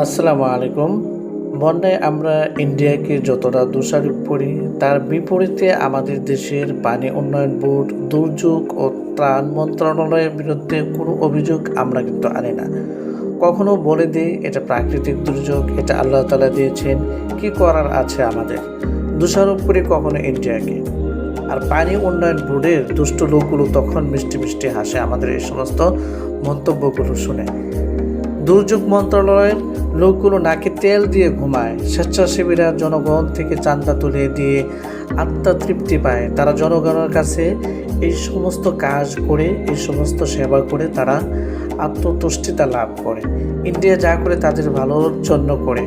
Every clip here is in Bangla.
আসসালামু আলাইকুম। বন্যায় আমরা ইন্ডিয়াকে যতটা দোষারোপ করি, তার বিপরীতে আমাদের দেশের পানি উন্নয়ন বোর্ড, দুর্যোগ ও ত্রাণ মন্ত্রণালয়ের বিরুদ্ধে কোনো অভিযোগ আমরা কিন্তু আনি না। কখনো বলে দিই এটা প্রাকৃতিক দুর্যোগ, এটা আল্লাহ তাআলা দিয়েছেন, কি করার আছে আমাদের। দোষারোপ করি কখনো ইন্ডিয়াকে। আর পানি উন্নয়ন বোর্ডের দুষ্ট লোকগুলো তখন মিষ্টি মিষ্টি হাসে আমাদের এই সমস্ত মন্তব্যগুলো শুনে। দুর্যোগ মন্ত্রণালয়ের লোকগুলো নাকে তেল দিয়ে ঘুমায়, স্বেচ্ছাসেবীরা জনগণ থেকে চাঁদা তুলে দিয়ে আত্মা তৃপ্তি পায়। তারা জনগণের কাছে এই সমস্ত কাজ করে, এই সমস্ত সেবা করে তারা আত্মতুষ্টিতা লাভ করে। ইন্ডিয়া যা করে তাদের ভালোর জন্য করে।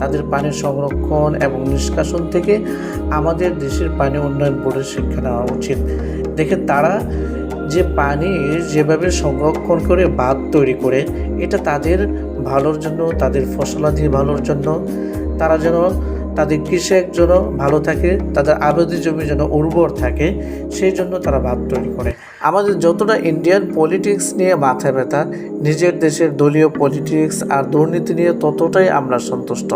তাদের পানি সংরক্ষণ এবং নিষ্কাশন থেকে আমাদের দেশের পানি উন্নয়ন বোর্ডের শিক্ষা নেওয়া উচিত। দেখে তারা যে পানি যেভাবে সংরক্ষণ করে বাঁধ তৈরি করে, এটা তাদের ভালোর জন্য, তাদের ফসলাদি ভালোর জন্য, তারা যেন তাদের কৃষক যেন ভালো থাকে, তাদের আবাদি জমি যেন উর্বর থাকে, সেই জন্য তারা বাঁধ তৈরি করে। আমাদের যতটা ইন্ডিয়ান পলিটিক্স নিয়ে মাথা ব্যথা, নিজের দেশের দলীয় পলিটিক্স আর দুর্নীতি নিয়ে ততটাই আমরা সন্তুষ্ট।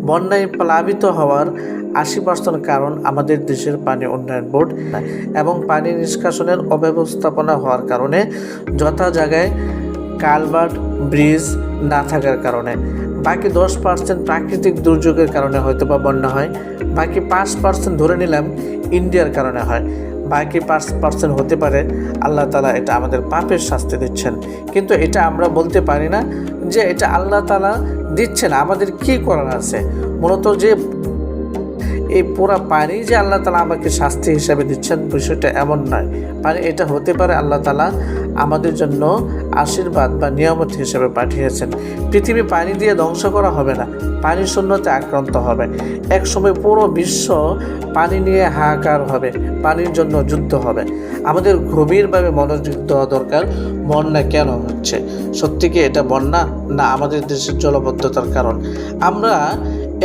বন্যায় প্লাবিত হওয়ার 80% কারণ আমাদের দেশের পানি উন্নয়ন বোর্ড এবং পানি নিষ্কাশনের অব্যবস্থাপনা হওয়ার কারণে, যথা জায়গায় কালভার্ট, ব্রিজ না থাকার কারণে। বাকি 10% প্রাকৃতিক দুর্যোগের কারণে হয়তো বা বন্যা হয়। বাকি 5% ধরে নিলাম ইন্ডিয়ার কারণে হয়। বাকি 5% হতে পারে আল্লাহ তাআলা এটা আমাদের পাপের শাস্তি দিচ্ছেন। কিন্তু এটা আমরা বলতে পারি না যে এটা আল্লাহ তাআলা দিচ্ছেন, আমাদের কি করার আছে। মূলত যে এই পুরা পানি যে আল্লাহ তাআলা আমাকে শাস্তি হিসাবে দিচ্ছেন, বিষয়টা এমন নয়। পানি এটা হতে পারে আল্লাহ তাআলা আমাদের জন্য আশীর্বাদ বা নিয়ামত হিসেবে পাঠিয়েছেন। পৃথিবী পানি দিয়ে ধ্বংস করা হবে না, পানি শূন্যতে আক্রান্ত হবে। এক সময় পুরো বিশ্ব পানি নিয়ে হাহাকার হবে, পানির জন্য যুদ্ধ হবে। আমাদের গভীরভাবে মনোযোগ দেওয়া দরকার, বন্যা কেন হচ্ছে। সত্যি কি এটা বন্যা, না আমাদের দেশের জলবদ্ধতার কারণ? আমরা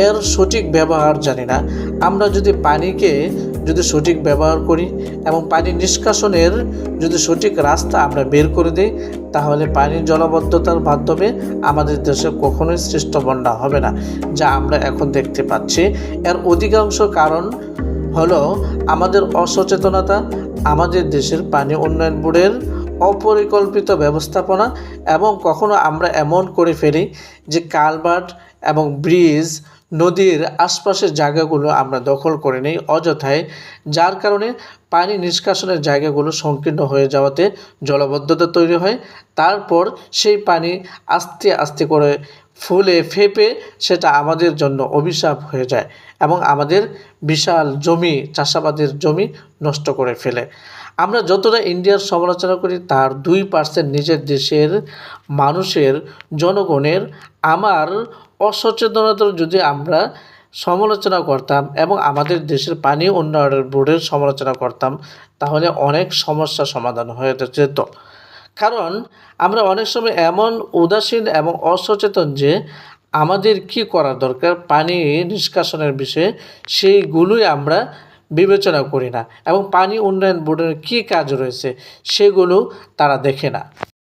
এর সঠিক ব্যবহার জানি না। আমরা যদি পানিকে সঠিক ব্যবহার করি এবং পানি নিষ্কাশনের যদি সঠিক রাস্তা আমরা বের করে দিই, তাহলে পানির জলবদ্ধতার মাধ্যমে আমাদের দেশে কখনোই সৃষ্ট বন্যা হবে না, যা আমরা এখন দেখতে পাচ্ছি। এর অধিকাংশ কারণ হলো আমাদের অসচেতনতা, আমাদের দেশের পানি উন্নয়ন বোর্ডের অপরিকল্পিত ব্যবস্থাপনা, এবং কখনো আমরা এমন করে ফেলি যে কালভার্ট এবং ব্রিজ, নদীর আশপাশের জায়গাগুলো আমরা দখল করে নিই অযথায়, যার কারণে পানি নিষ্কাশনের জায়গাগুলো সংকীর্ণ হয়ে যাওয়াতে জলবদ্ধতা তৈরি হয়। তারপর সেই পানি আস্তে আস্তে করে ফুলে ফেপে সেটা আমাদের জন্য অভিশাপ হয়ে যায় এবং আমাদের বিশাল জমি, চাষাবাদের জমি নষ্ট করে ফেলে। আমরা যতটা ইন্ডিয়ার সমালোচনা করি, তার 2% নিজের দেশের মানুষের, জনগণের, আমার অসচেতনতার যদি আমরা সমালোচনা করতাম এবং আমাদের দেশের পানি উন্নয়ন বোর্ডের সমালোচনা করতাম, তাহলে অনেক সমস্যা সমাধান হয়ে যেত। কারণ আমরা অনেক সময় এমন উদাসীন এবং অসচেতন যে আমাদের কি করা দরকার পানি নিষ্কাশনের বিষয়ে, সেইগুলোই আমরা বিবেচনা করি না এবং পানি উন্নয়ন বোর্ডের কী কাজ রয়েছে সেগুলো তারা দেখে না।